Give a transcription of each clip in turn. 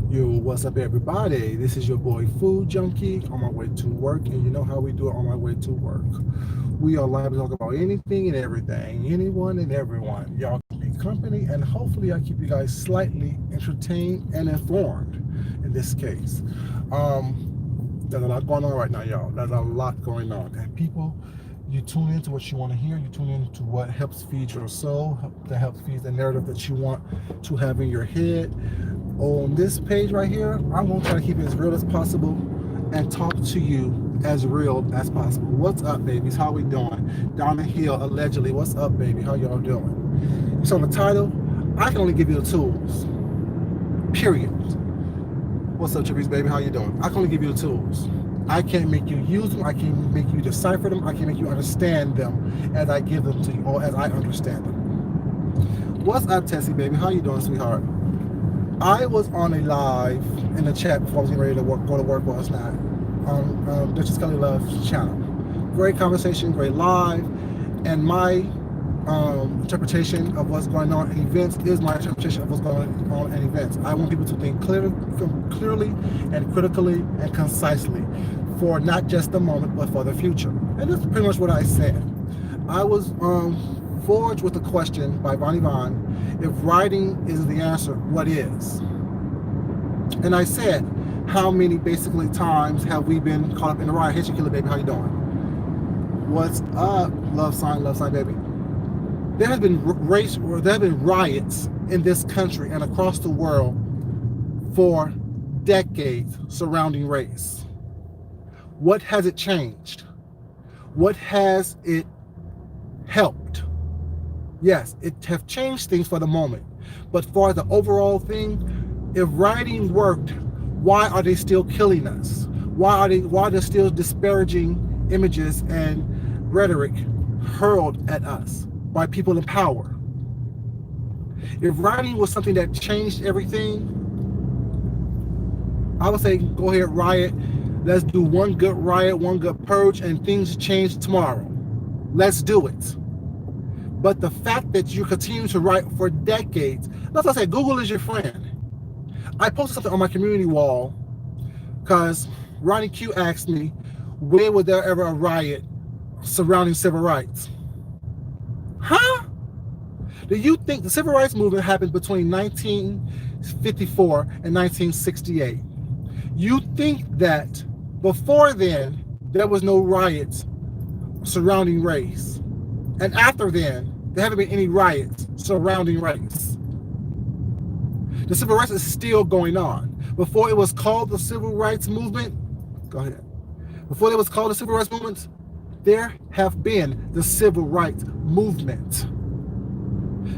Yo, what's up, everybody? This is your boy Food Junkie on my way to work, and you know how we do it on my way to work. We are live to talk about anything and everything, anyone and everyone. Y'all keep me company, and hopefully, I keep you guys slightly entertained and informed. In this case, there's a lot going on right now, y'all. There's a lot going on, and people, you tune into what you want to hear. You tune into what helps feed your soul, that helps feed the narrative that you want to have in your head. On this page right here, I'm going to try to keep it as real as possible and talk to you as real as possible. What's up, babies? How we doing? Down the hill, allegedly. What's up, baby? How y'all doing? So the title, I can only give you the tools. Period. What's up, Chippies, baby? How you doing? I can only give you the tools. I can't make you use them. I can't make you decipher them. I can't make you understand them as I give them to you or as I understand them. What's up, Tessie, baby? How you doing, sweetheart? I was on a live in the chat before I was getting ready to go to work last night on Duchess Kelly Love's channel. Great conversation, great live, and my interpretation of what's going on in events is my interpretation of what's going on in events. I want people to think clearly and critically and concisely for not just the moment, but for the future. And that's pretty much what I said. I was forged with a question by Bonnie Vaughn. If writing is the answer, what is? And I said, how many basically times have we been caught up in a riot? Hey, Shaquilla, baby, how you doing? What's up? Love sign, baby. There have been riots in this country and across the world for decades surrounding race. What has it changed? What has it helped? Yes, it have changed things for the moment, but for the overall thing, if writing worked, why are they still killing us? Why are there still disparaging images and rhetoric hurled at us by people in power? If writing was something that changed everything, I would say go ahead, riot. Let's do one good riot, one good purge, and things change tomorrow. Let's do it. But the fact that you continue to write for decades, that's why I said Google is your friend. I posted something on my community wall because Ronnie Q asked me, when was there ever a riot surrounding civil rights? Huh? Do you think the civil rights movement happened between 1954 and 1968? You think that before then, there was no riots surrounding race? And after then, there haven't been any riots surrounding race. The civil rights is still going on. Before it was called the civil rights movement, go ahead. Before it was called the civil rights movement, there have been the civil rights movement.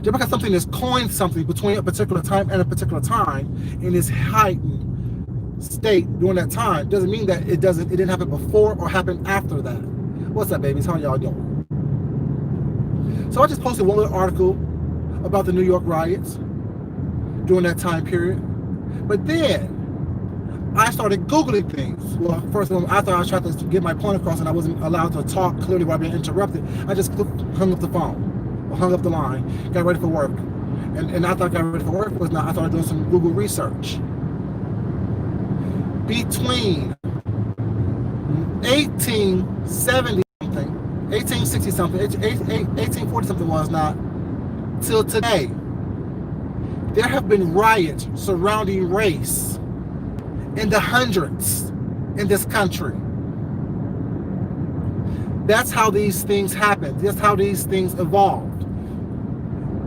Just because something is coined something between a particular time and a particular time in its heightened state during that time doesn't mean that it didn't happen before or happen after that. What's up, babies? How y'all doing? So I just posted one little article about the New York riots during that time period. But then I started Googling things. Well, first of all, after I tried to get my point across and I wasn't allowed to talk clearly while being interrupted, I just hung up the phone, or hung up the line, got ready for work. And after I got ready for work was now I started doing some Google research. Between 1870 something, 1860 something, 1840 something was not, till today, there have been riots surrounding race in the hundreds in this country. That's how these things happen. That's how these things evolved.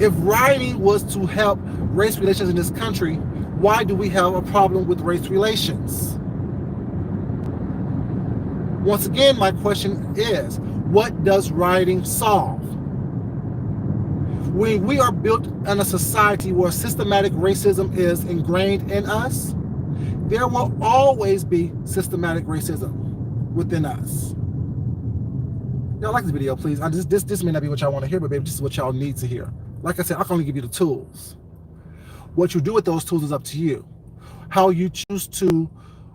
If writing was to help race relations in this country, why do we have a problem with race relations? Once again, my question is, what does writing solve? When we are built in a society where systematic racism is ingrained in us, there will always be systematic racism within us. Y'all like this video, please. This may not be what y'all want to hear, but baby, this is what y'all need to hear. Like I said, I can only give you the tools. What you do with those tools is up to you. How you choose to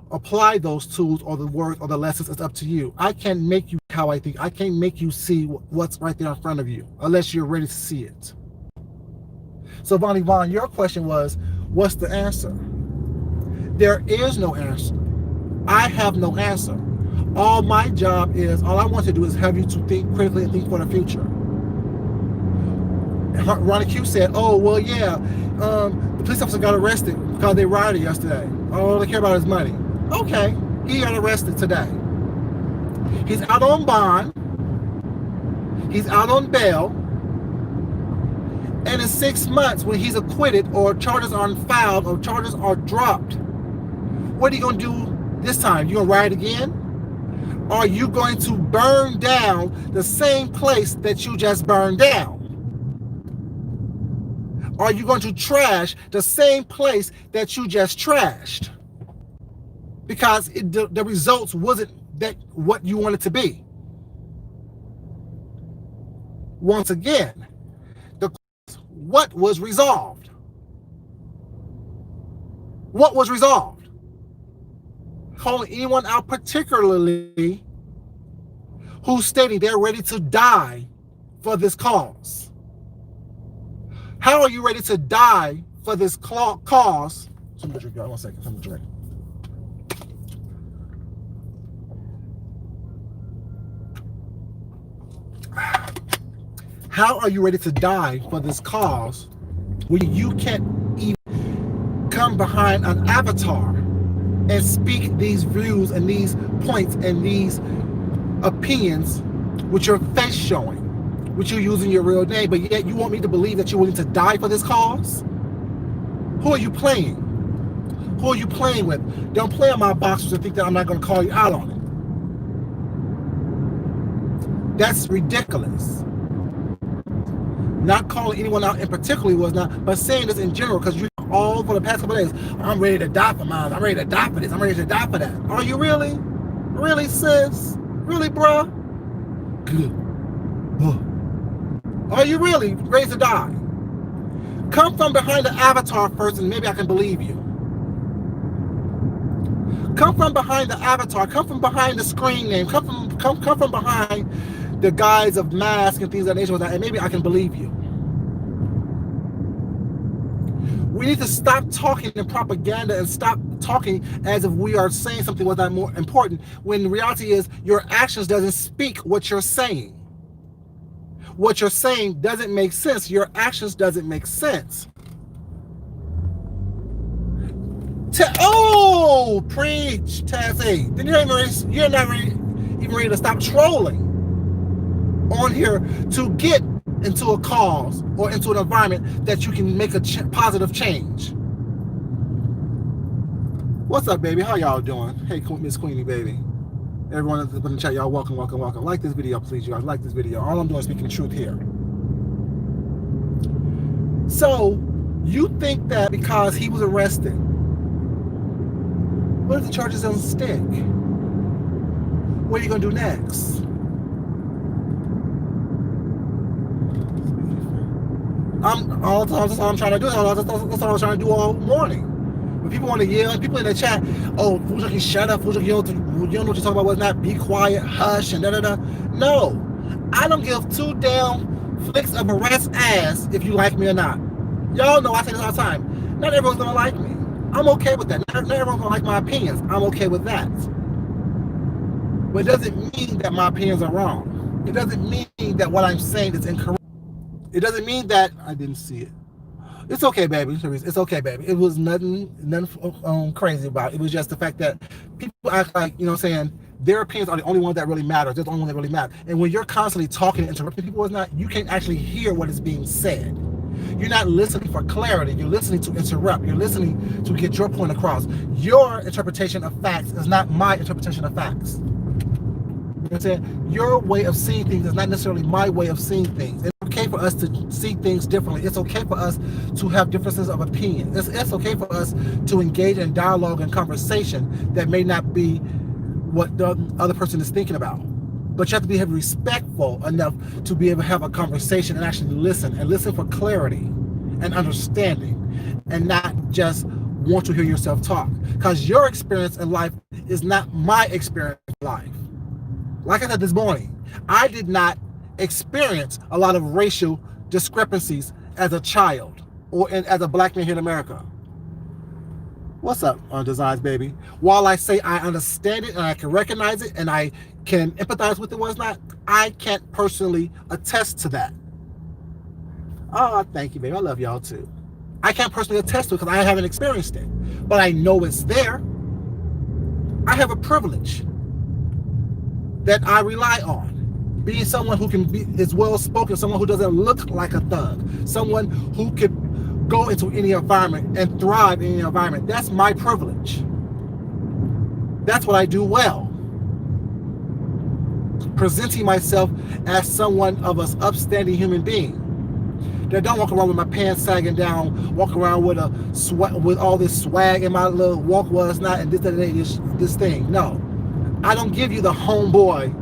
apply those tools or the words or the lessons is up to you. I can't make you how I think. I can't make you see what's right there in front of you unless you're ready to see it. So Bonnie Vaughn, your question was, what's the answer? There is no answer. I have no answer. All my job is, all I want to do is have you to think critically and think for the future. Ronnie Q said, oh, well, yeah, the police officer got arrested because they rioted yesterday. All they care about is money. Okay, he got arrested today. He's out on bond. He's out on bail. And in 6 months, when he's acquitted or charges are filed or charges are dropped, what are you going to do this time? You going to riot again? Or are you going to burn down the same place that you just burned down? Are you going to trash the same place that you just trashed? Because the results wasn't that what you wanted to be. Once again, what was resolved? What was resolved? Calling anyone out particularly who's stating they're ready to die for this cause. How are you ready to die for this cause? Somebody drink, y'all. 1 second. Somebody drink. How are you ready to die for this cause when you can't even come behind an avatar and speak these views and these points and these opinions with your face showing, with you using your real name, but yet you want me to believe that you're willing to die for this cause? Who are you playing? Who are you playing with? Don't play on my boxers and think that I'm not going to call you out on it. That's ridiculous. Not calling anyone out in particular was not, but saying this in general, because you all for the past couple of days, I'm ready to die for mine. I'm ready to die for this. I'm ready to die for that. Are you really? Really, sis? Really, bruh? Good. Are you really ready to die? Come from behind the avatar first, and maybe I can believe you. Come from behind the avatar. Come from behind the screen name. Come from behind the guise of mask and things of that nature, and maybe I can believe you. We need to stop talking in propaganda and stop talking as if we are saying something was not more important, when the reality is your actions doesn't speak what you're saying. What you're saying doesn't make sense. Your actions doesn't make sense. Oh, preach, Tassie. Then you're not even ready to stop trolling on here to get into a cause or into an environment that you can make a positive change. What's up, baby? How y'all doing? Hey, Miss Queenie, baby. Everyone that's in the chat, y'all welcome. Like this video, please, you guys. Like this video. All I'm doing is speaking the truth here. So, you think that because he was arrested, what if the charges don't stick? What are you going to do next? That's all I'm trying to do. That's all I was trying to do all morning. When people want to yell, people in the chat, oh, Food Junkie, shut up. Food Junkie, you don't know what you're talking about. What's not? Be quiet, hush, and da-da-da. No. I don't give two damn flicks of a rat's ass if you like me or not. Y'all know I say this all the time. Not everyone's going to like me. I'm okay with that. Not everyone's going to like my opinions. I'm okay with that. But it doesn't mean that my opinions are wrong. It doesn't mean that what I'm saying is incorrect. It doesn't mean that I didn't see it. It's okay, baby. It's okay, baby. It was nothing crazy about it. It was just the fact that people act like, you know what I'm saying, their opinions are the only ones that really matter. They're the only ones that really matter. And when you're constantly talking and interrupting people, you can't actually hear what is being said. You're not listening for clarity. You're listening to interrupt. You're listening to get your point across. Your interpretation of facts is not my interpretation of facts. You know what I'm saying? Your way of seeing things is not necessarily my way of seeing things. It's okay for us to see things differently. It's okay for us to have differences of opinion. It's okay for us to engage in dialogue and conversation that may not be what the other person is thinking about. But you have to be respectful enough to be able to have a conversation and actually listen for clarity and understanding, and not just want to hear yourself talk. Because your experience in life is not my experience in life. Like I said this morning, I did not experience a lot of racial discrepancies as a child or as a black man here in America. What's up, Designs Baby? While I say I understand it and I can recognize it and I can empathize with it, was not, I can't personally attest to that. Oh, thank you, baby. I love y'all too. I can't personally attest to it because I haven't experienced it, but I know it's there. I have a privilege that I rely on. Being someone who can be is well spoken, someone who doesn't look like a thug, someone who could go into any environment and thrive in any environment. That's my privilege. That's what I do well. Presenting myself as someone of an upstanding human being. That don't walk around with my pants sagging down, walk around with with all this swag in my little walk was not and this thing. No. I don't give you the homeboy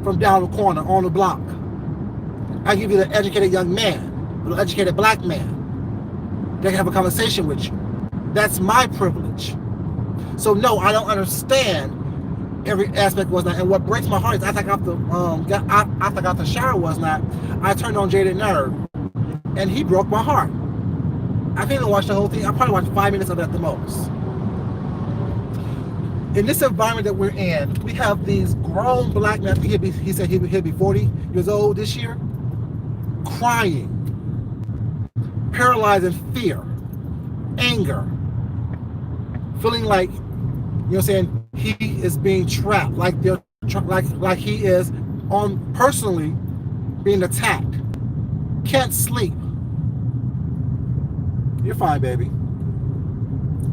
from down the corner on the block. I give you the educated young man, the educated black man that can have a conversation with you. That's my privilege. So no, I don't understand every aspect was not. And what breaks my heart is after I got the shower was not. I turned on Jaded Nerd, and he broke my heart. I can't even watch the whole thing. I probably watched 5 minutes of it at the most. In this environment that we're in, we have these grown black men. He said he'll be 40 years old this year, crying, paralyzed in fear, anger, feeling like, you know what I'm saying, he is being trapped, like they're like he is on personally being attacked. Can't sleep. You're fine, baby.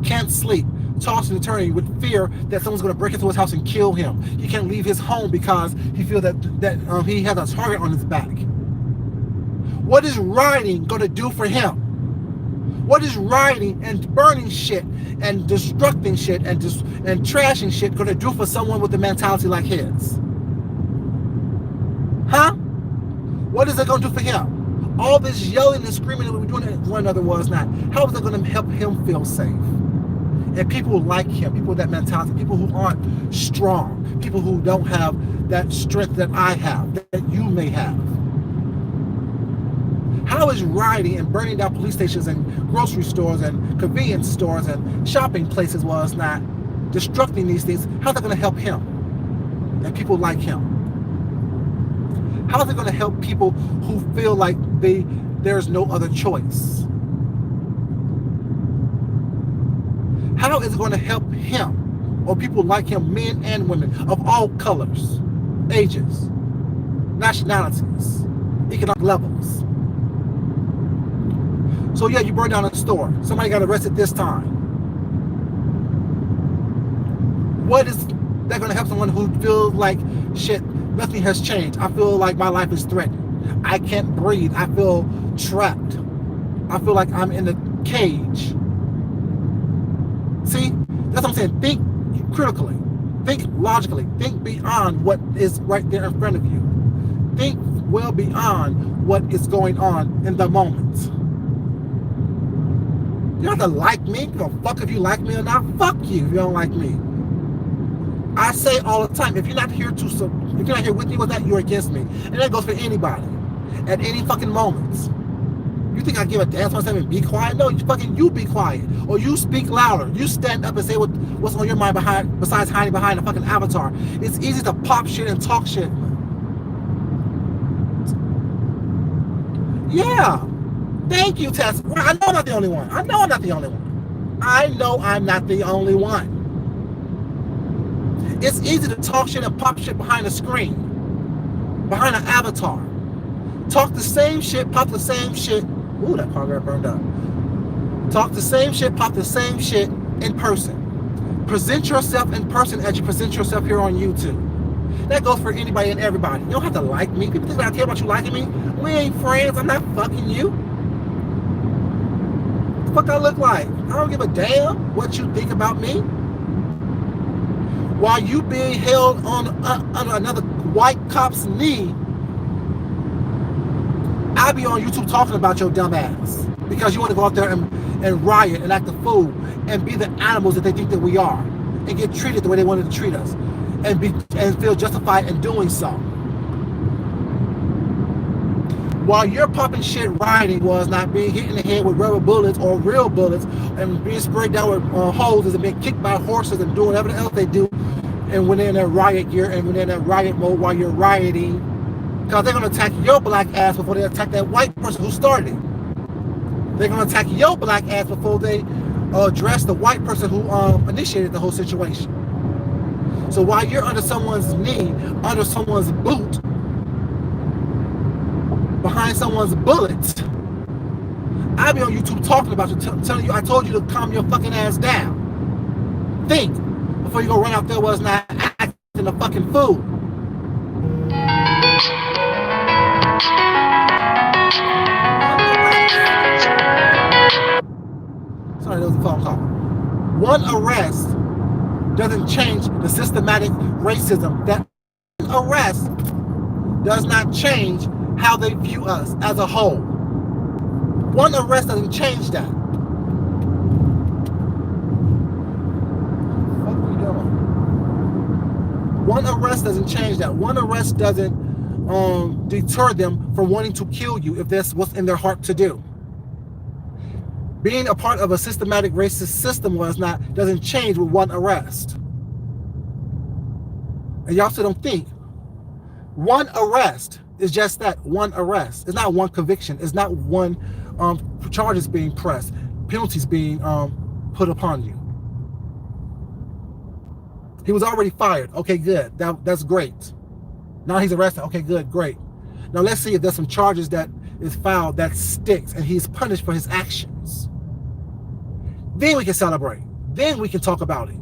Can't sleep. Tossing and turning with fear that someone's going to break into his house and kill him. He can't leave his home because he feels that he has a target on his back. What is rioting going to do for him? What is rioting and burning shit and destructing shit and trashing shit going to do for someone with a mentality like his? Huh? What is it going to do for him? All this yelling and screaming that we're doing at one another was not. How is it going to help him feel safe? And people like him, people with that mentality, people who aren't strong, people who don't have that strength that I have, that you may have. How is rioting and burning down police stations and grocery stores and convenience stores and shopping places was not destructing these things? How's that going to help him and people like him? How is it going to help people who feel like there's no other choice? How is it going to help him or people like him, men and women of all colors, ages, nationalities, economic levels? So yeah, you burned down a store. Somebody got arrested this time. What is that going to help someone who feels like, shit, nothing has changed? I feel like my life is threatened. I can't breathe. I feel trapped. I feel like I'm in a cage. See, that's what I'm saying. Think critically. Think logically. Think beyond what is right there in front of you. Think well beyond what is going on in the moment. You don't have to like me. Give a fuck if you like me or not. Fuck you if you don't like me. I say all the time, if you're not here with me with that, you're against me. And that goes for anybody. At any fucking moment. You think I give a damn myself and be quiet? No, you be quiet. Or you speak louder. You stand up and say what's on your mind besides hiding behind a fucking avatar. It's easy to pop shit and talk shit. Yeah. Thank you, Tess. I know I'm not the only one. I know I'm not the only one. It's easy to talk shit and pop shit behind a screen. Behind an avatar. Talk the same shit, pop the same shit. Ooh, that car got burned up. Talk the same shit, pop the same shit in person. Present yourself in person as you present yourself here on YouTube. That goes for anybody and everybody. You don't have to like me. People think I care about you liking me. We ain't friends. I'm not fucking you. What the fuck I look like? I don't give a damn what you think about me. While you being held on under another white cop's knee, I be on YouTube talking about your dumb ass because you want to go out there and riot and act a fool and be the animals that they think that we are and get treated the way they wanted to treat us and feel justified in doing so. While you're popping shit rioting was not being hit in the head with rubber bullets or real bullets and being sprayed down with hoses and being kicked by horses and doing whatever else they do, and when they're in that riot gear and when they're in that riot mode while you're rioting, because they're going to attack your black ass before they attack that white person who started it. They're going to attack your black ass before they address the white person who initiated the whole situation. So while you're under someone's knee, under someone's boot, behind someone's bullets, I be on YouTube talking about you, telling you I told you to calm your fucking ass down. Think before you go run out there was not acting a fucking fool. Sorry, that was a phone call. One arrest doesn't change the systematic racism. That arrest does not change how they view us as a whole. One arrest doesn't change that. What are we doing? One arrest doesn't change that. One arrest doesn't deter them from wanting to kill you if that's what's in their heart to do. Being a part of a systematic racist system doesn't change with one arrest. And y'all still don't think. One arrest is just that, one arrest. It's not one conviction. It's not one charges being pressed, penalties being put upon you. He was already fired. Okay, good. That's great. Now he's arrested. Okay, good, great. Now let's see if there's some charges that is filed that sticks and he's punished for his actions. Then we can celebrate. Then we can talk about it.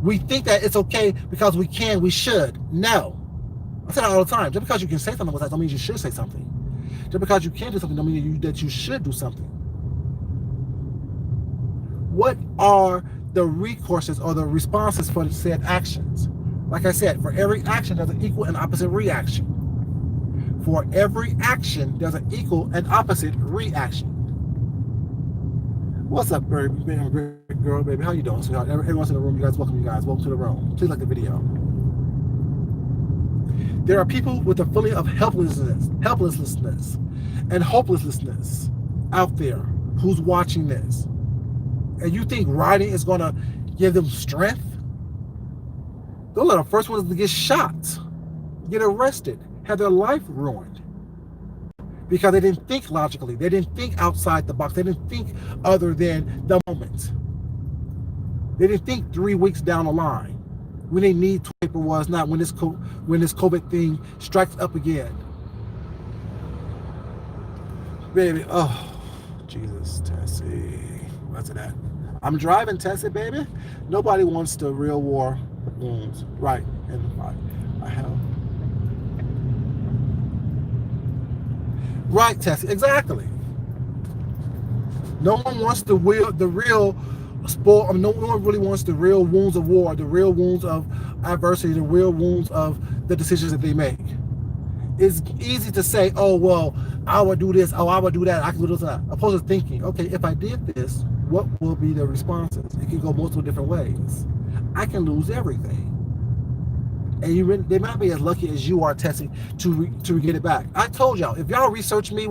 We think that it's okay because we should. No. I say that all the time. Just because you can say something don't mean you should say something. Just because you can do something don't mean that you should do something. What are the recourses or the responses for the said actions? Like I said, for every action, there's an equal and opposite reaction. For every action, there's an equal and opposite reaction. What's up, baby? Great girl, baby. How you doing, sweetheart? Everyone's in the room. You guys, welcome to the room. Please like the video. There are people with a feeling of helplessness, and hopelessness out there who's watching this. And you think rioting is going to give them strength? Those are the first ones to get shot, get arrested, have their life ruined. Because they didn't think logically. They didn't think outside the box. They didn't think other than the moment. They didn't think 3 weeks down the line. When they need toilet paper was not when this COVID thing strikes up again. Baby, oh, Jesus, Tessie. What's it at? I'm driving, Tessie, baby. Nobody wants the real war wounds. Right. And I have. Right, Tessie, exactly. No one wants the real spoil. No one really wants the real wounds of war, the real wounds of adversity, the real wounds of the decisions that they make. It's easy to say, oh, well, I would do this, oh, I would do that, I can do this, opposed to thinking, okay, if I did this, what will be the responses? It can go multiple different ways. I can lose everything. And they might be as lucky as you are, Tessie, to get it back. I told y'all, if y'all research me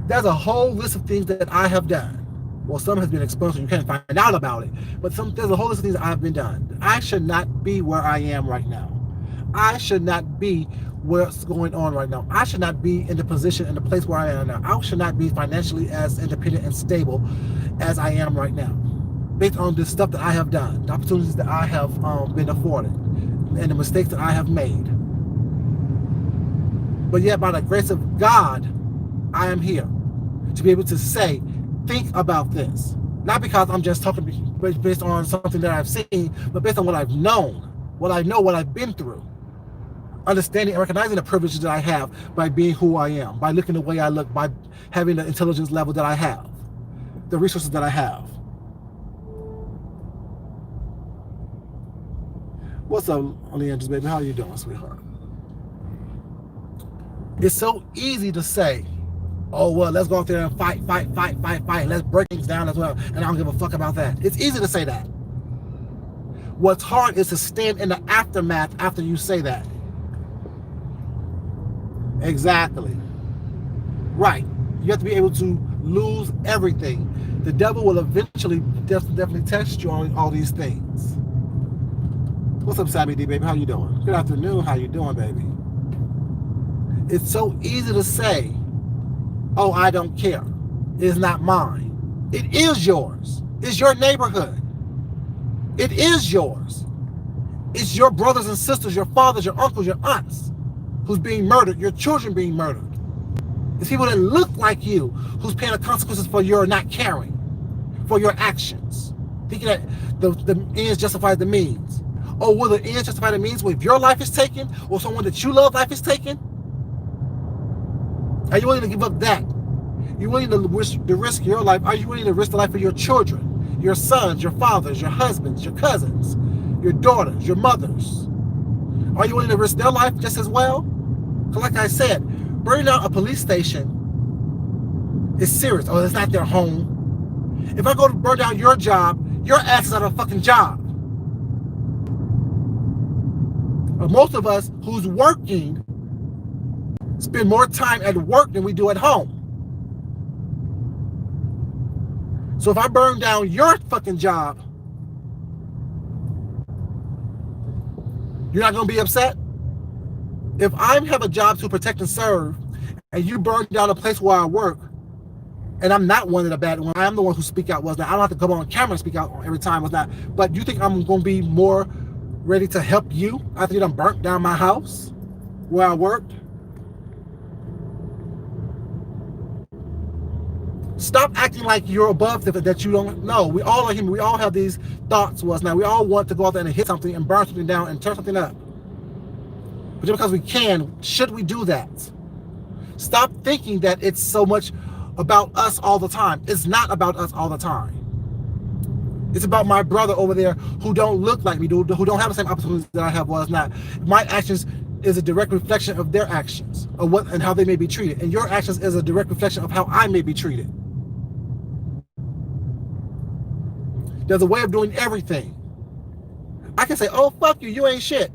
there's a whole list of things that I have done. Well, some has been exposed, so you can't find out about it. But there's a whole list of things that I've been done. I should not be where I am right now. I should not be what's going on right now. I should not be in the position, in the place where I am now. I should not be financially as independent and stable as I am right now, based on the stuff that I have done, the opportunities that I have been afforded, and the mistakes that I have made. But yet, by the grace of God, I am here to be able to say, think about this. Not because I'm just talking based on something that I've seen, but based on what I've known, what I know, what I've been through. Understanding and recognizing the privileges that I have by being who I am, by looking the way I look, by having the intelligence level that I have, the resources that I have. What's up, Leandros, baby? How you doing, sweetheart? It's so easy to say, oh, well, let's go out there and fight. Let's break things down as well, and I don't give a fuck about that. It's easy to say that. What's hard is to stand in the aftermath after you say that. Exactly. Right. You have to be able to lose everything. The devil will eventually definitely test you on all these things. What's up, Sammy D, baby? How you doing? Good afternoon. How you doing, baby? It's so easy to say, oh, I don't care. It's not mine. It is yours. It's your neighborhood. It is yours. It's your brothers and sisters, your fathers, your uncles, your aunts who's being murdered, your children being murdered. It's people that look like you who's paying the consequences for your not caring, for your actions. Thinking that the ends justify the means. Oh, will the ends justify the means? Well, if your life is taken or someone that you love life is taken, are you willing to give up that? You're willing to risk your life? Are you willing to risk the life of your children, your sons, your fathers, your husbands, your cousins, your daughters, your mothers? Are you willing to risk their life just as well? Because like I said, burning down a police station is serious. Oh, it's not their home. If I go to burn down your job, your ass is out of a fucking job. But most of us who's working spend more time at work than we do at home. So if I burn down your fucking job, you're not going to be upset? If I have a job to protect and serve, and you burn down a place where I work, and I'm not one of the bad ones, I'm the one who speak out was not. I don't have to come on camera and speak out every time was not. But you think I'm going to be more ready to help you after you done burnt down my house where I worked? Stop acting like you're above that you don't know. We all are human. We all have these thoughts was now. We all want to go out there and hit something and burn something down and turn something up. But just because we can, should we do that? Stop thinking that it's so much about us all the time. It's not about us all the time. It's about my brother over there who don't look like me, who don't have the same opportunities that I have was not. My actions is a direct reflection of their actions, of what and how they may be treated. And your actions is a direct reflection of how I may be treated. There's a way of doing everything. I can say, oh, fuck you, you ain't shit.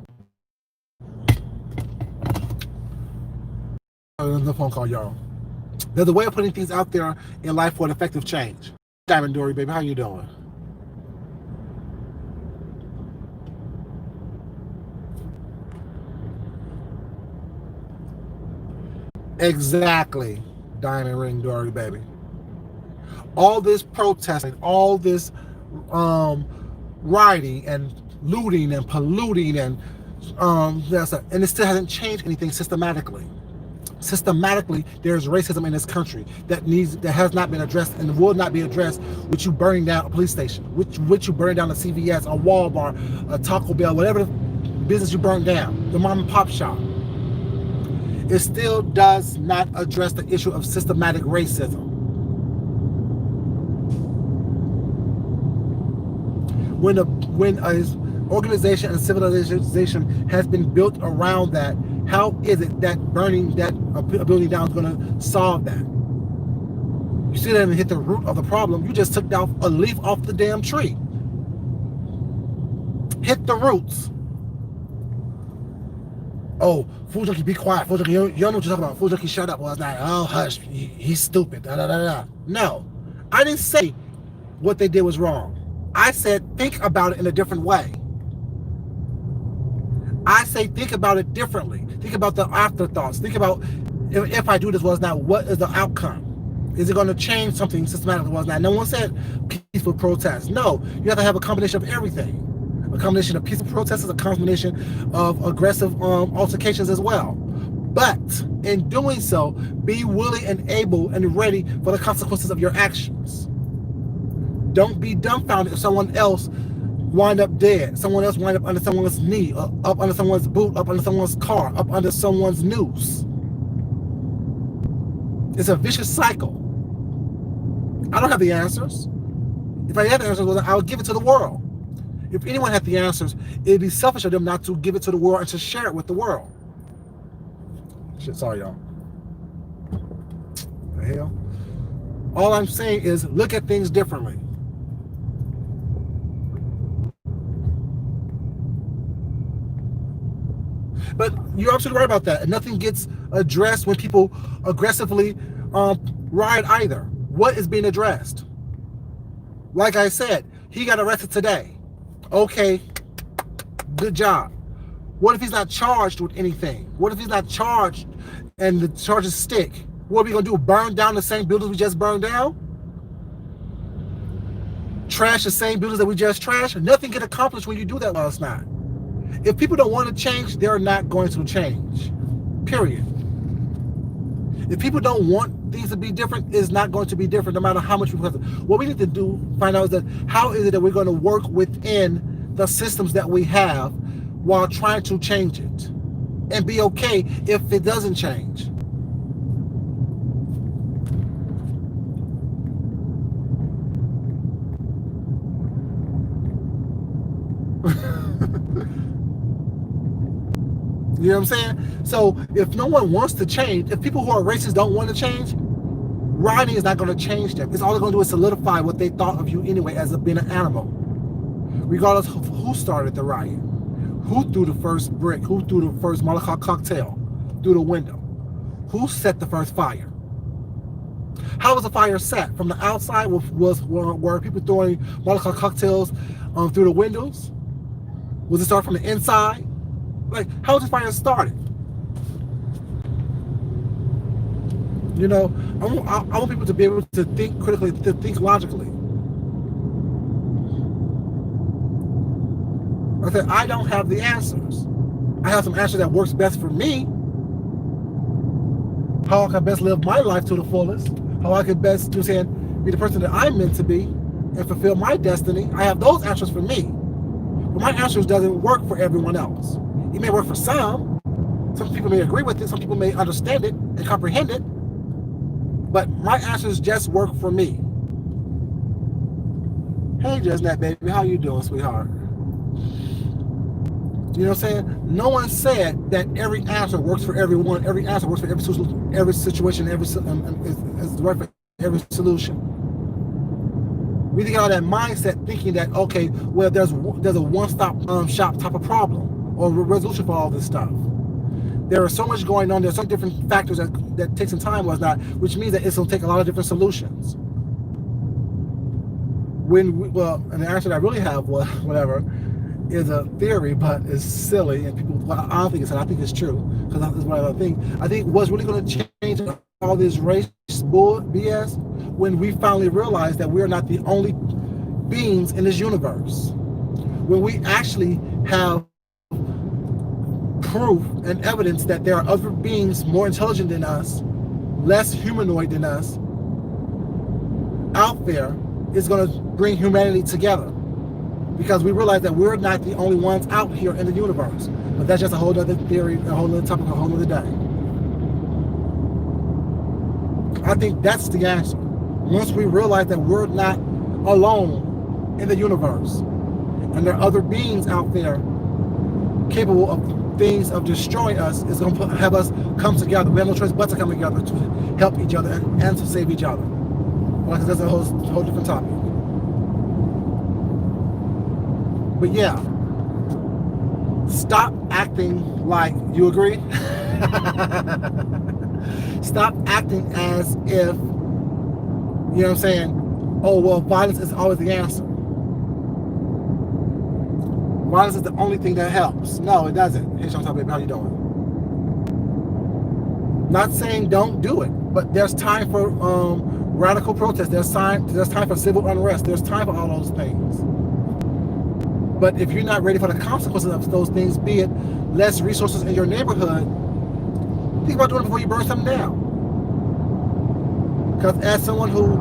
The phone call, y'all. There's a way of putting things out there in life for an effective change. Diamond Dory, baby, how you doing? Exactly, Diamond Ring Dory, baby. All this protesting, all this rioting and looting and polluting and it still hasn't changed anything systematically. Systematically, there's racism in this country that has not been addressed and will not be addressed with you burning down a police station, with you burning down a CVS, a Walmart, a Taco Bell, whatever business you burn down, the mom and pop shop. It still does not address the issue of systematic racism. When an organization and civilization has been built around that, how is it that burning that a building down is going to solve that? You still haven't hit the root of the problem. You just took down a leaf off the damn tree. Hit the roots. Oh, Food Junkie, be quiet. Food Junkie, you don't know what you're talking about. Food Junkie, shut up. Well, it's like, oh, hush. He's stupid. Da, da, da, da. No, I didn't say what they did was wrong. I said, think about it in a different way. I say, think about it differently. Think about the afterthoughts. Think about if I do this was not, what is the outcome? Is it going to change something systematically was not? No one said peaceful protest. No, you have to have a combination of everything. A combination of peaceful protests is a combination of aggressive altercations as well. But in doing so, be willing and able and ready for the consequences of your actions. Don't be dumbfounded if someone else wind up dead, someone else wind up under someone's knee, up under someone's boot, up under someone's car, up under someone's noose. It's a vicious cycle. I don't have the answers. If I had the answers, I would give it to the world. If anyone had the answers, it'd be selfish of them not to give it to the world and to share it with the world. Shit, sorry, y'all. The hell? All I'm saying is look at things differently. But you're absolutely right about that. And nothing gets addressed when people aggressively riot either. What is being addressed? Like I said, he got arrested today. Okay, good job. What if he's not charged with anything? What if he's not charged and the charges stick? What are we going to do? Burn down the same buildings we just burned down? Trash the same buildings that we just trashed? Nothing get accomplished when you do that last night. If people don't want to change, they're not going to change. Period. If people don't want things to be different, it's not going to be different no matter how much we. What we need to do, find out, is that how is it that we're going to work within the systems that we have while trying to change it, and be okay if it doesn't change. You know what I'm saying? So if no one wants to change, if people who are racist don't want to change, rioting is not going to change them. It's all they're going to do is solidify what they thought of you anyway as being an animal. Regardless of who started the riot, who threw the first brick, who threw the first Molotov cocktail through the window, who set the first fire. How was the fire set? From the outside, were people throwing Molotov cocktails through the windows? Was it start from the inside? Like, how was the fire started? You know, I want people to be able to think critically, to think logically. I said, I don't have the answers. I have some answers that works best for me. How I can best live my life to the fullest. How I can best be the person that I'm meant to be and fulfill my destiny. I have those answers for me. But my answers doesn't work for everyone else. It may work for some. Some people may agree with it. Some people may understand it and comprehend it. But my answers just work for me. Hey, Jesnat, baby. How you doing, sweetheart? You know what I'm saying? No one said that every answer works for everyone. Every answer works for every situation, is right for every solution. We think out of that mindset, thinking that, okay, well, there's a one-stop shop type of problem or resolution for all this stuff. There is so much going on. There's some different factors that take some time, which means that it's going to take a lot of different solutions. And the answer that I really have, is a theory, but it's silly, and people. I don't think it's. I think it's true, because that's what I think. I think what's really going to change all this race bull BS when we finally realize that we're not the only beings in this universe. When we actually have proof and evidence that there are other beings more intelligent than us, less humanoid than us, out there, is going to bring humanity together. Because we realize that we're not the only ones out here in the universe. But that's just a whole other theory, a whole other topic, a whole other day. I think that's the answer. Once we realize that we're not alone in the universe, and there are other beings out there capable of destroying us, is going to have us come together. We have no choice but to come together to help each other and to save each other. Like, that's a whole different topic. But yeah, stop acting like you agree. Stop acting as if, you know what I'm saying, oh, well, violence is always the answer. Violence is the only thing that helps. No, it doesn't. Hey, Chantal, baby, how you doing? Not saying don't do it, but there's time for radical protest. There's time for civil unrest. There's time for all those things. But if you're not ready for the consequences of those things, be it less resources in your neighborhood, think about doing it before you burn something down. Because as someone who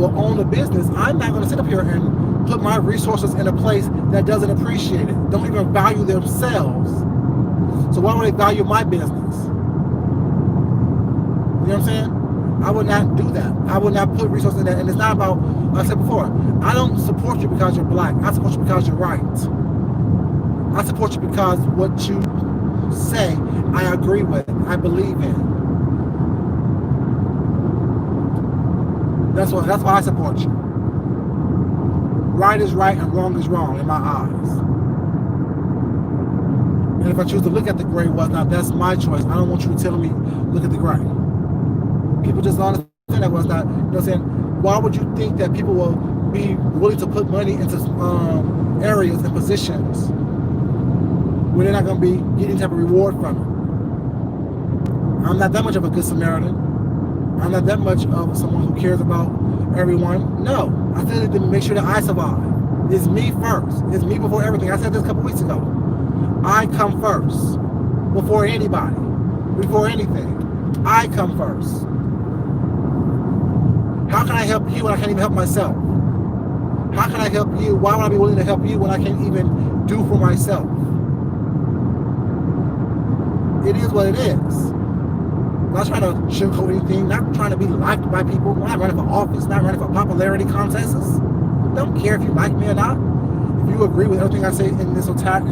will own a business, I'm not going to sit up here and put my resources in a place that doesn't appreciate it, don't even value themselves. So why would they value my business? You know what I'm saying? I would not do that. I would not put resources in that. And it's not about, like I said before, I don't support you because you're black. I support you because you're right. I support you because what you say, I agree with, I believe in. That's why I support you. Right is right and wrong is wrong in my eyes. And if I choose to look at the gray, well, now that's my choice. I don't want you telling me, look at the gray. People just don't understand that was not, you know what I'm saying? Why would you think that people will be willing to put money into areas and positions where they're not going to be getting any type of reward from it? I'm not that much of a good Samaritan. I'm not that much of someone who cares about everyone. No, I still need to make sure that I survive. It's me first. It's me before everything. I said this a couple weeks ago. I come first before anybody, before anything. I come first. How can I help you when I can't even help myself? How can I help you? Why would I be willing to help you when I can't even do for myself? It is what it is. I'm not trying to sugarcoat anything, not trying to be liked by people, not running for office, not running for popularity contests. Don't care if you like me or not. If you agree with everything I say in this entirety,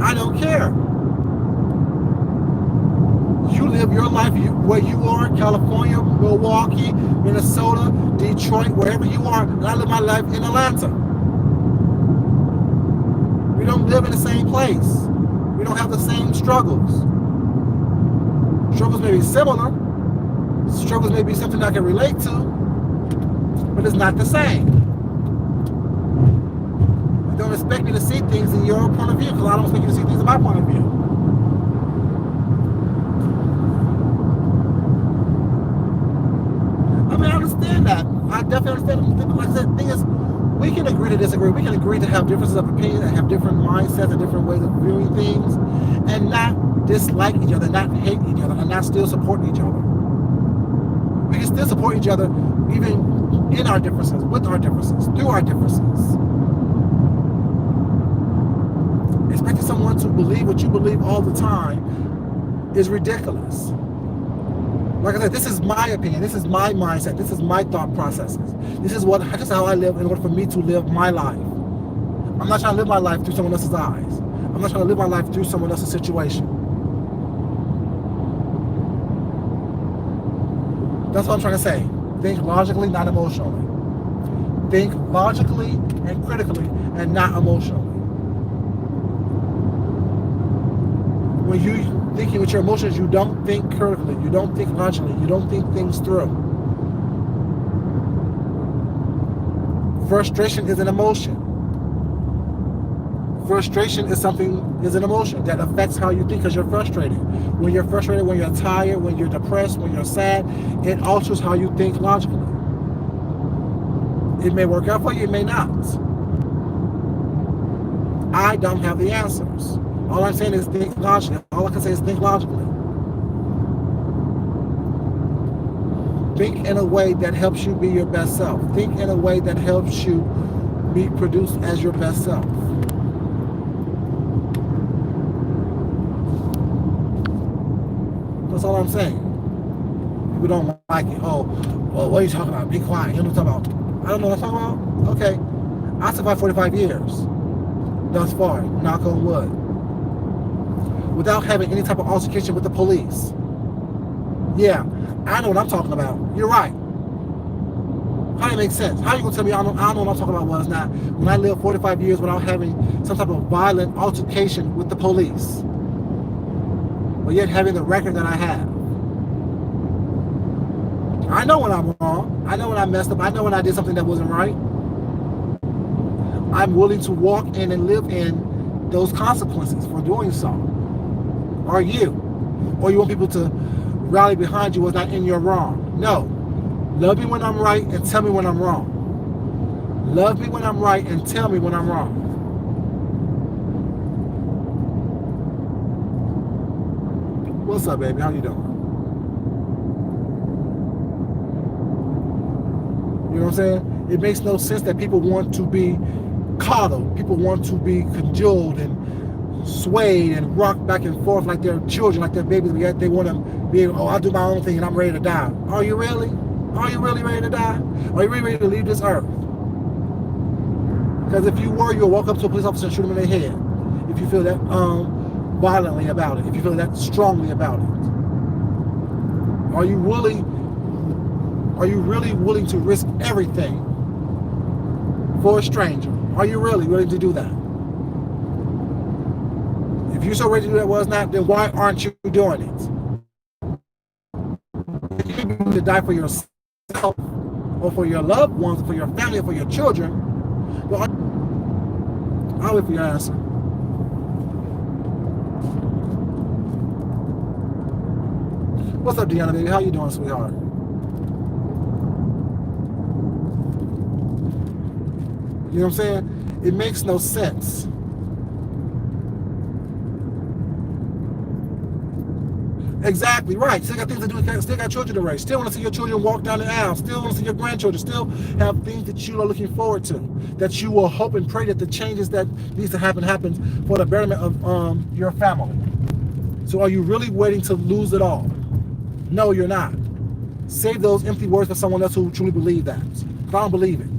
I don't care. You live your life where you are, California, Milwaukee, Minnesota, Detroit, wherever you are, and I live my life in Atlanta. We don't live in the same place. We don't have the same struggles. Struggles may be similar. Struggles may be something I can relate to, but it's not the same. Don't expect me to see things in your point of view, because I don't expect you to see things in my point of view. I mean, I understand that. I definitely understand. Like I said, the thing is, we can agree to disagree. We can agree to have differences of opinion and have different mindsets and different ways of viewing things, and not dislike each other, not hate each other, and not still support each other. We can still support each other even in our differences, with our differences, through our differences. Expecting someone to believe what you believe all the time is ridiculous. Like I said, this is my opinion. This is my mindset. This is my thought processes. This is how I live in order for me to live my life. I'm not trying to live my life through someone else's eyes. I'm not trying to live my life through someone else's situation. That's what I'm trying to say. Think logically, not emotionally. Think logically and critically and not emotionally. When you're thinking with your emotions, you don't think critically, you don't think logically, you don't think things through. Frustration is an emotion. Frustration is an emotion that affects how you think because you're frustrated. When you're frustrated, when you're tired, when you're depressed, when you're sad, it alters how you think logically. It may work out for you, it may not. I don't have the answers. All I'm saying is think logically. All I can say is think logically. Think in a way that helps you be your best self. Think in a way that helps you be produced as your best self. That's all I'm saying. People don't like it. Oh, well, what are you talking about? Be quiet. You know what I'm talking about? I don't know what I'm talking about? Okay. I survived 45 years thus far, knock on wood, without having any type of altercation with the police. Yeah, I know what I'm talking about. You're right. How do it make sense? How are you going to tell me I don't know what I'm talking about was not when I lived 45 years without having some type of violent altercation with the police, but yet having the record that I have? I know when I'm wrong. I know when I messed up. I know when I did something that wasn't right. I'm willing to walk in and live in those consequences for doing so. Are you? Or you want people to rally behind you was not in your wrong? No. Love me when I'm right and tell me when I'm wrong. Love me when I'm right and tell me when I'm wrong. What's up, baby? How you doing? You know what I'm saying? It makes no sense that people want to be coddled. People want to be cajoled and swayed and rocked back and forth like they're children, like they're babies, yet they want to be, oh, I'll do my own thing and I'm ready to die. Are you really? Are you really ready to die? Are you really ready to leave this earth? Because if you were, you'll walk up to a police officer and shoot him in the head. If you feel that violently about it, if you feel that strongly about it. Are you really willing to risk everything for a stranger? Are you really ready to do that? If you're so ready to do that was not, then why aren't you doing it? If you're willing to die for yourself or for your loved ones, or for your family, or for your children, well, I'll wait for your answer. What's up, Deanna, baby? How you doing, sweetheart? You know what I'm saying? It makes no sense. Exactly right. Still got things to do. Still got children to raise. Still want to see your children walk down the aisle. Still want to see your grandchildren. Still have things that you are looking forward to. That you will hope and pray that the changes that needs to happens for the betterment of your family. So are you really waiting to lose it all? No, you're not. Save those empty words for someone else who truly believes that. Because I don't believe it.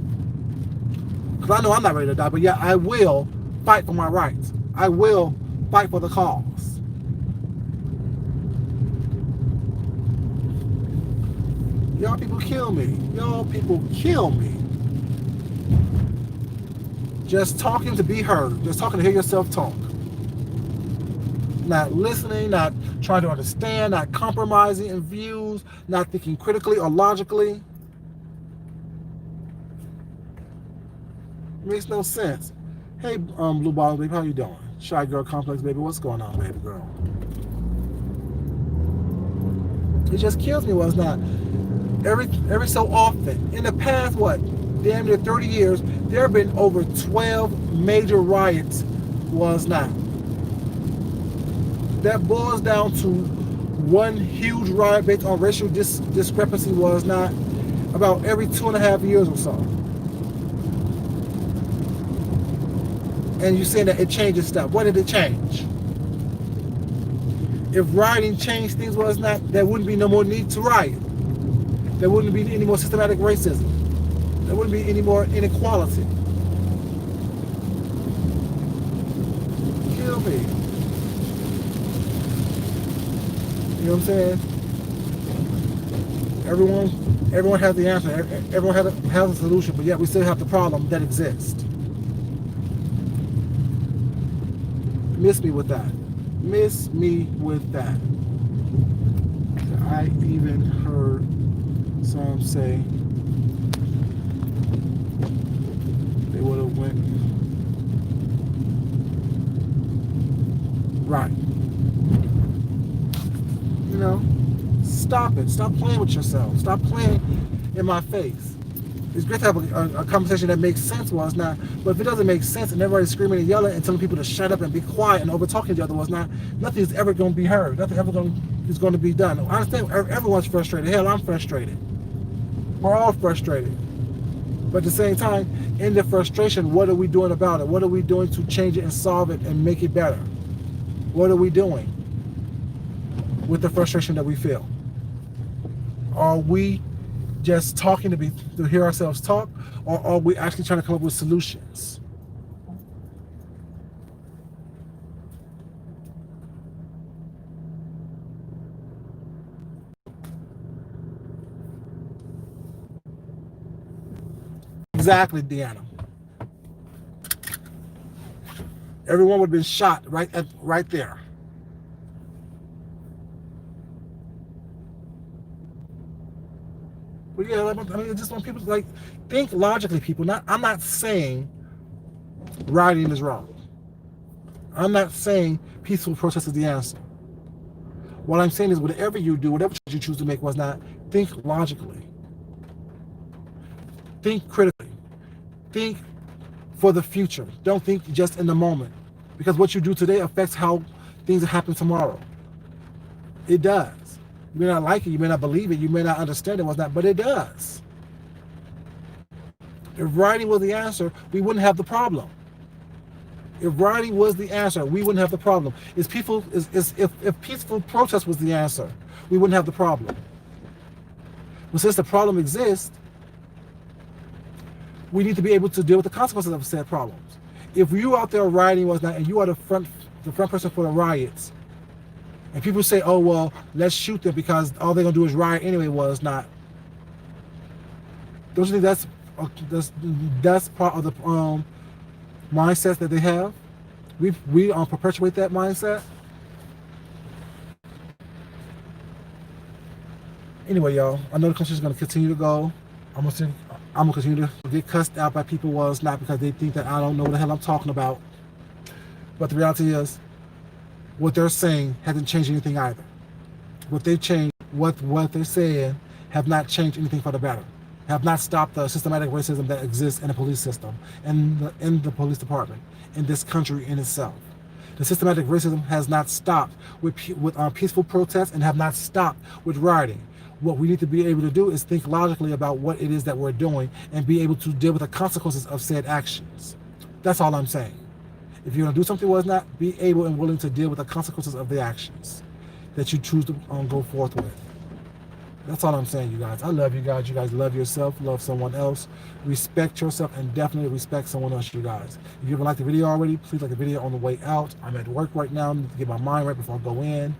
Because I know I'm not ready to die, but yeah, I will fight for my rights. I will fight for the cause. Y'all people kill me. Y'all people kill me. Just talking to be heard. Just talking to hear yourself talk. Not listening, not trying to understand, not compromising in views, not thinking critically or logically. It makes no sense. Hey, Blue Bottle baby, how you doing? Shy Girl Complex, baby, what's going on, baby girl? It just kills me, was not. Every so often, in the past, damn near 30 years, there have been over 12 major riots, was not. That boils down to one huge riot based on racial discrepancy, was not, about every 2.5 years or so. And you're saying that it changes stuff. What did it change? If rioting changed things, was not, there wouldn't be no more need to riot. There wouldn't be any more systematic racism. There wouldn't be any more inequality. Kill me. You know what I'm saying? Everyone has the answer. Everyone has a solution, but yet we still have the problem that exists. Miss me with that. Miss me with that. I even heard some say they would have went right. You know, stop it. Stop playing with yourself. Stop playing in my face. It's great to have a conversation that makes sense, was not. But if it doesn't make sense and everybody's screaming and yelling and telling people to shut up and be quiet and over talking each other, was not, nothing is ever going to be heard. Nothing ever is going to be done. I understand everyone's frustrated. Hell, I'm frustrated. We're all frustrated. But at the same time, in the frustration, what are we doing about it? What are we doing to change it and solve it and make it better? What are we doing with the frustration that we feel? Are we just talking to hear ourselves talk, or are we actually trying to come up with solutions? Exactly, Deanna. Everyone would have been shot right there. But yeah, I mean, I just want people to think logically. People, I'm not saying rioting is wrong. I'm not saying peaceful protest is the answer. What I'm saying is, whatever you do, whatever you choose to make, was not, think logically. Think critically. Think for the future. Don't think just in the moment. Because what you do today affects how things happen tomorrow. It does. You may not like it, you may not believe it, you may not understand it, was not, but it does. If writing was the answer, we wouldn't have the problem. If writing was the answer, we wouldn't have the problem. If peaceful protest was the answer, we wouldn't have the problem. But since the problem exists, we need to be able to deal with the consequences of said problems. If you out there rioting, was not, and you are the front person for the riots, and people say, oh, well, let's shoot them because all they're going to do is riot anyway, was not. Don't you think that's part of mindsets that they have. We perpetuate that mindset. Anyway, y'all, I know the country is going to continue to go. I'm gonna, I'm gonna continue to get cussed out by people was not because they think that I don't know what the hell I'm talking about. But the reality is, what they're saying hasn't changed anything either. What they've changed, what they're saying, have not changed anything for the better. Have not stopped the systematic racism that exists in the police system, in the police department, in this country in itself. The systematic racism has not stopped with peaceful protests and have not stopped with rioting. What we need to be able to do is think logically about what it is that we're doing and be able to deal with the consequences of said actions. That's all I'm saying. If you're going to do something was not, be able and willing to deal with the consequences of the actions that you choose to go forth with. That's all I'm saying, you guys. I love you guys. You guys love yourself, love someone else, respect yourself, and definitely respect someone else, you guys. If you haven't liked the video already, please like the video on the way out. I'm at work right now. I need to get my mind right before I go in.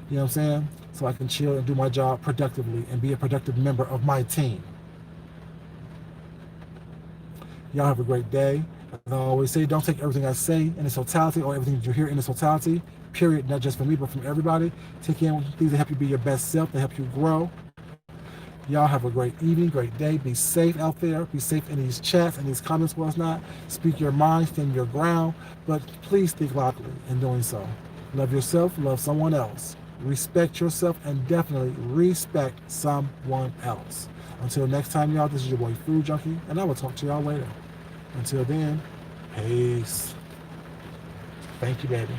You know what I'm saying? So I can chill and do my job productively and be a productive member of my team. Y'all have a great day. As I always say, don't take everything I say in its totality or everything that you hear in its totality, period, not just from me, but from everybody. Take in things that help you be your best self, that help you grow. Y'all have a great evening, great day. Be safe out there. Be safe in these chats and these comments, what's not. Speak your mind, stand your ground, but please think logically in doing so. Love yourself, love someone else. Respect yourself, and definitely respect someone else. Until next time, y'all, this is your boy Food Junkie, and I will talk to y'all later. Until then, peace. Thank you, baby.